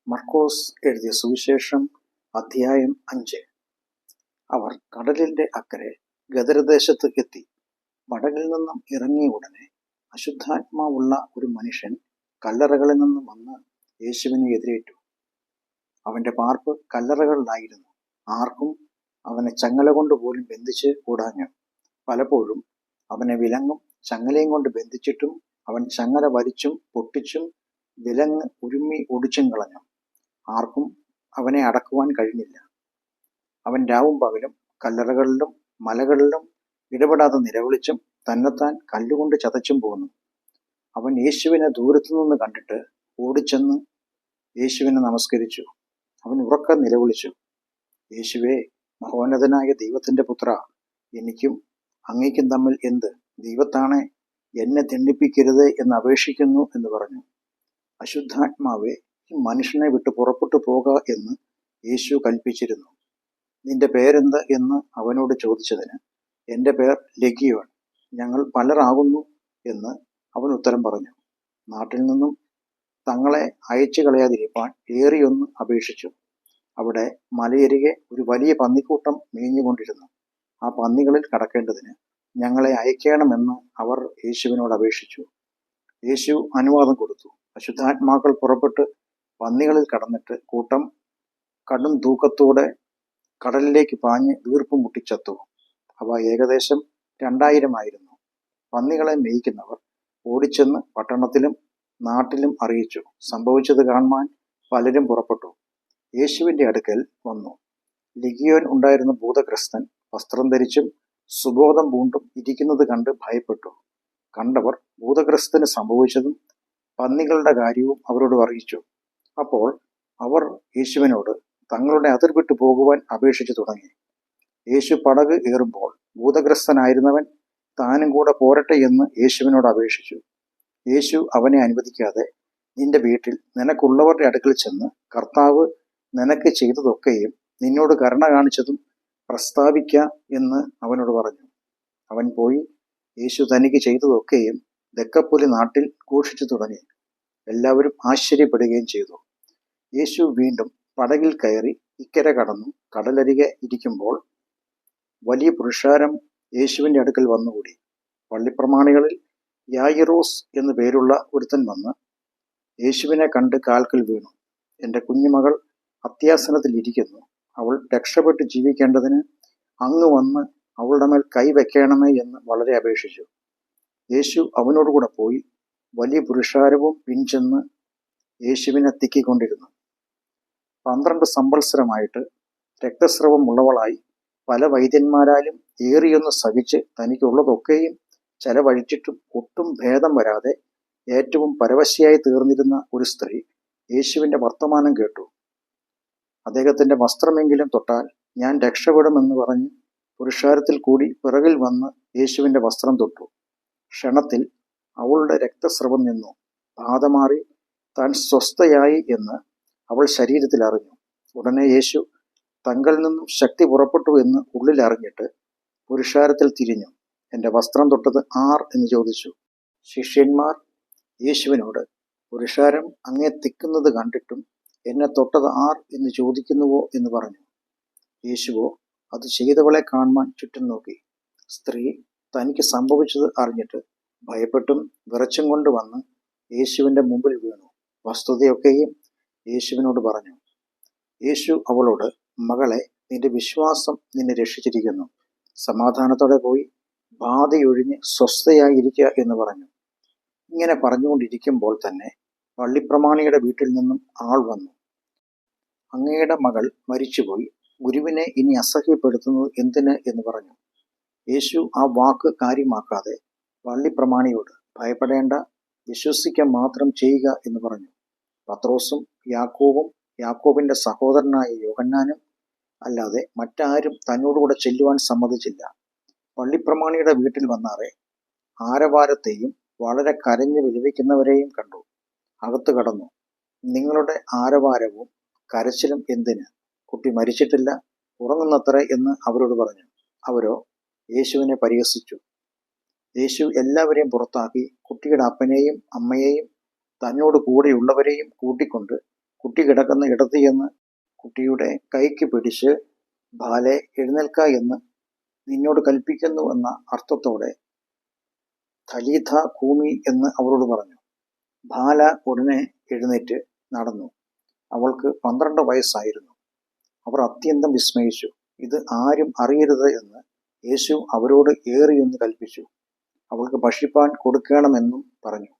മർക്കോസ് എഴുതിയ സുവിശേഷം അധ്യായം 5. അവർ കടലിന്റെ അക്കരെ ഗദരദേശത്ത് എത്തി. പടകിൽ നിന്നും ഇറങ്ങിയ ഉടനെ അശുദ്ധാത്മാവുള്ള ഒരു മനുഷ്യൻ കല്ലറകളിൽ നിന്നും വന്ന് യേശുവിനെ എതിരേറ്റു. അവന്റെ പാർപ്പ് കല്ലറകളിലായിരുന്നു. ആർക്കും അവനെ ചങ്ങല കൊണ്ട് പോലും ബന്ധിച്ച് കൂടാഞ്ഞു. പലപ്പോഴും അവനെ വിലങ്ങും ചങ്ങലയും കൊണ്ട് ബന്ധിച്ചിട്ടും അവൻ ചങ്ങല വലിച്ചും പൊട്ടിച്ചും വിലങ്ങ് ഉരുമ്മി ഒടിച്ചും കളഞ്ഞു. ആർക്കും അവനെ അടക്കുവാൻ കഴിഞ്ഞില്ല. അവൻ രാവും പകലും കല്ലറകളിലും മലകളിലും ഇടപെടാതെ നിലവിളിച്ചും തന്നെത്താൻ കല്ലുകൊണ്ട് ചതച്ചും പോന്നു. അവൻ യേശുവിനെ ദൂരത്തുനിന്ന് കണ്ടിട്ട് ഓടിച്ചെന്ന് യേശുവിനെ നമസ്കരിച്ചു. അവൻ ഉറക്കെ നിലവിളിച്ചു, യേശുവേ, മഹോന്നതനായ ദൈവത്തിന്റെ പുത്ര, എനിക്കും അങ്ങയ്ക്കും തമ്മിൽ എന്ത്? ദൈവത്താണെ എന്നെ ദണ്ഡിപ്പിക്കരുത് എന്ന് അപേക്ഷിക്കുന്നു എന്ന് പറഞ്ഞു. അശുദ്ധാത്മാവെ, ഈ മനുഷ്യനെ വിട്ട് പുറപ്പെട്ടു പോക എന്ന് യേശു കൽപ്പിച്ചിരുന്നു. നിന്റെ പേരെന്ത് എന്ന് അവനോട് ചോദിച്ചതിന്, എൻ്റെ പേർ ലെഗിയോൻ, ഞങ്ങൾ പലരാകുന്നു എന്ന് അവൻ ഉത്തരം പറഞ്ഞു. നാട്ടിൽ നിന്നും തങ്ങളെ അയച്ചു കളയാതിരിപ്പാൻ ഏറിയൊന്ന് അപേക്ഷിച്ചു. അവിടെ മലയരികെ ഒരു വലിയ പന്നിക്കൂട്ടം മേഞ്ഞുകൊണ്ടിരുന്നു. ആ പന്നികളിൽ കടക്കേണ്ടതിന് ഞങ്ങളെ അയക്കണമെന്ന് അവർ യേശുവിനോട് അപേക്ഷിച്ചു. യേശു അനുവാദം കൊടുത്തു. അശുദ്ധാത്മാക്കൾ പുറപ്പെട്ട് പന്നികളിൽ കടന്നിട്ട് കൂട്ടം കടും തൂക്കത്തോടെ കടലിലേക്ക് പാഞ്ഞ് വീർപ്പ് മുട്ടിച്ചത്തു. അവ ഏകദേശം 2000 ആയിരുന്നു. പന്നികളെ മേയ്ക്കുന്നവർ ഓടിച്ചെന്ന് പട്ടണത്തിലും നാട്ടിലും അറിയിച്ചു. സംഭവിച്ചത് കാണുവാൻ പലരും പുറപ്പെട്ടു. യേശുവിൻ്റെ അടുക്കൽ വന്നു. ലിഗിയോൻ ഉണ്ടായിരുന്ന ഭൂതഗ്രസ്തൻ വസ്ത്രം ധരിച്ചും സുബോധം പൂണ്ടും ഇരിക്കുന്നത് കണ്ട് ഭയപ്പെട്ടു. കണ്ടവർ ഭൂതഗ്രസ്തന് സംഭവിച്ചതും പന്നികളുടെ കാര്യവും അവരോട് അറിയിച്ചു. അപ്പോൾ അവർ യേശുവിനോട് തങ്ങളുടെ അതിർ വിട്ടു പോകുവാൻ അപേക്ഷിച്ചു തുടങ്ങി. യേശു പടക് ഏറുമ്പോൾ ഭൂതഗ്രസ്തനായിരുന്നവൻ താനും കൂടെ പോരട്ടെ എന്ന് യേശുവിനോട് അപേക്ഷിച്ചു. യേശു അവനെ അനുവദിക്കാതെ, നിന്റെ വീട്ടിൽ നിനക്കുള്ളവരുടെ അടുക്കൽ ചെന്ന് കർത്താവ് നിനക്ക് ചെയ്തതൊക്കെയും നിന്നോട് കരുണ കാണിച്ചതും പ്രസ്താവിക്ക എന്ന് അവനോട് പറഞ്ഞു. അവൻ പോയി യേശു തനിക്ക് ചെയ്തതൊക്കെയും ദെക്കപ്പൊലി നാട്ടിൽ ഘോഷിച്ചു തുടങ്ങി. എല്ലാവരും ആശ്ചര്യപ്പെടുകയും ചെയ്തു. യേശു വീണ്ടും പടകിൽ കയറി ഇക്കരെ കടന്നു. കടലരികെ ഇരിക്കുമ്പോൾ വലിയ പുരുഷാരം യേശുവിൻ്റെ അടുക്കൽ വന്നുകൂടി. പള്ളിപ്രമാണികളിൽ യായിറോസ് എന്നു പേരുള്ള ഒരുത്തൻ വന്ന് യേശുവിനെ കണ്ട് കാൽക്കൽ വീണു. എൻ്റെ കുഞ്ഞുമകൾ അത്യാസനത്തിൽ ഇരിക്കുന്നു. അവൾ രക്ഷപ്പെട്ട് ജീവിക്കേണ്ടതിന് അങ്ങ് വന്ന് അവളുടെ മേൽ കൈവയ്ക്കണമേ എന്ന് വളരെ അപേക്ഷിച്ചു. യേശു അവനോടുകൂടെ പോയി വലിയ പുരുഷാരവും പിൻചെന്ന് യേശുവിനെ തിക്കിക്കൊണ്ടിരുന്നു. 12 സംവത്സരമായിട്ട് രക്തസ്രവം ഉള്ളവളായി പല വൈദ്യന്മാരാലും ഏറിയൊന്ന് സഹിച്ച് തനിക്കുള്ളതൊക്കെയും ചെലവഴിച്ചിട്ടും ഒട്ടും ഭേദം വരാതെ ഏറ്റവും പരവശയായി തീർന്നിരുന്ന ഒരു സ്ത്രീ യേശുവിൻ്റെ വർത്തമാനം കേട്ടു. അദ്ദേഹത്തിൻ്റെ വസ്ത്രമെങ്കിലും തൊട്ടാൽ ഞാൻ രക്ഷപ്പെടുമെന്ന് പറഞ്ഞ് പുരുഷാരത്തിൽ കൂടി പിറകിൽ വന്ന് യേശുവിൻ്റെ വസ്ത്രം തൊട്ടു. ക്ഷണത്തിൽ അവളുടെ രക്തസ്രവം നിന്നു. ബാധ മാറി താൻ സ്വസ്ഥയായി എന്ന് അവൾ ശരീരത്തിൽ അറിഞ്ഞു. ഉടനെ യേശു തങ്കൽ നിന്നും ശക്തി പുറപ്പെട്ടു എന്ന് ഉള്ളിൽ അറിഞ്ഞിട്ട് പുരുഷാരത്തിൽ തിരിഞ്ഞു. എൻ്റെ വസ്ത്രം തൊട്ടത് ആർ എന്ന് ചോദിച്ചു. ശിഷ്യന്മാർ യേശുവിനോട്, പുരുഷാരം അങ്ങേ തിക്കുന്നത് കണ്ടിട്ടും എന്നെ തൊട്ടത് ആർ എന്ന് ചോദിക്കുന്നുവോ എന്ന് പറഞ്ഞു. യേശുവോ അത് ചെയ്തവളെ കാണുവാൻ ചുറ്റും നോക്കി. സ്ത്രീ തനിക്ക് സംഭവിച്ചത് അറിഞ്ഞിട്ട് ഭയപ്പെട്ടും വിറച്ചും കൊണ്ട് വന്ന് യേശുവിൻ്റെ മുമ്പിൽ വീണു. വസ്തുതയൊക്കെയും യേശുവിനോട് പറഞ്ഞു. യേശു അവളോട്, മകളെ, നിന്റെ വിശ്വാസം നിന്നെ രക്ഷിച്ചിരിക്കുന്നു. സമാധാനത്തോടെ പോയി ബാധയൊഴിഞ്ഞ് സ്വസ്ഥയായിരിക്കുക എന്ന് പറഞ്ഞു. ഇങ്ങനെ പറഞ്ഞുകൊണ്ടിരിക്കുമ്പോൾ തന്നെ പള്ളിപ്രമാണിയുടെ വീട്ടിൽ നിന്നും ആൾ വന്നു. അങ്ങയുടെ മകൾ മരിച്ചുപോയി. ഗുരുവിനെ ഇനി അസഹ്യപ്പെടുത്തുന്നത് എന്തിന് എന്ന് പറഞ്ഞു. യേശു ആ വാക്ക് കാര്യമാക്കാതെ പള്ളിപ്രമാണിയോട്, ഭയപ്പെടേണ്ട, വിശ്വസിക്കുക മാത്രം ചെയ്യുക എന്ന് പറഞ്ഞു. പത്രോസും യാക്കോബും യാക്കോബിൻ്റെ സഹോദരനായ യോഹന്നാനും അല്ലാതെ മറ്റാരും തന്നോടുകൂടെ ചെല്ലുവാൻ സമ്മതിച്ചില്ല. പള്ളിപ്രമാണിയുടെ വീട്ടിൽ വന്നാറെ ആരവാരത്തെയും വളരെ കരഞ്ഞ് വിലപിക്കുന്നവരെയും കണ്ടു. അകത്ത് കടന്നു. നിങ്ങളുടെ ആരവാരവും കരച്ചിലും എന്തിന്? കുട്ടി മരിച്ചിട്ടില്ല, ഉറങ്ങുന്നത്രേ എന്ന് അവരോട് പറഞ്ഞു. അവരോ യേശുവിനെ പരിഹസിച്ചു. യേശു എല്ലാവരെയും പുറത്താക്കി കുട്ടിയുടെ അപ്പനെയും അമ്മയെയും തന്നോട് കൂടെയുള്ളവരെയും കൂട്ടിക്കൊണ്ട് കുട്ടി കിടക്കുന്ന ഇടത്ത് ചെന്ന് കുട്ടിയുടെ കൈക്ക് പിടിച്ച് ബാലെ എഴുന്നേൽക്ക എന്ന് നിന്നോട് കൽപ്പിക്കുന്നു എന്ന അർത്ഥത്തോടെ തലീഥ കൂമി എന്ന് അവളോട് പറഞ്ഞു. ബാല ഉടനെ എഴുന്നേറ്റ് നടന്നു. അവൾക്ക് 12 വയസ്സായിരുന്നു. അവർ അത്യന്തം വിസ്മയിച്ചു. ഇത് ആരും അറിയരുത് എന്ന് യേശു അവരോട് ഏറിയൊന്ന് കൽപ്പിച്ചു. അവൾക്ക് ഭക്ഷിപ്പാൻ കൊടുക്കണമെന്നും പറഞ്ഞു.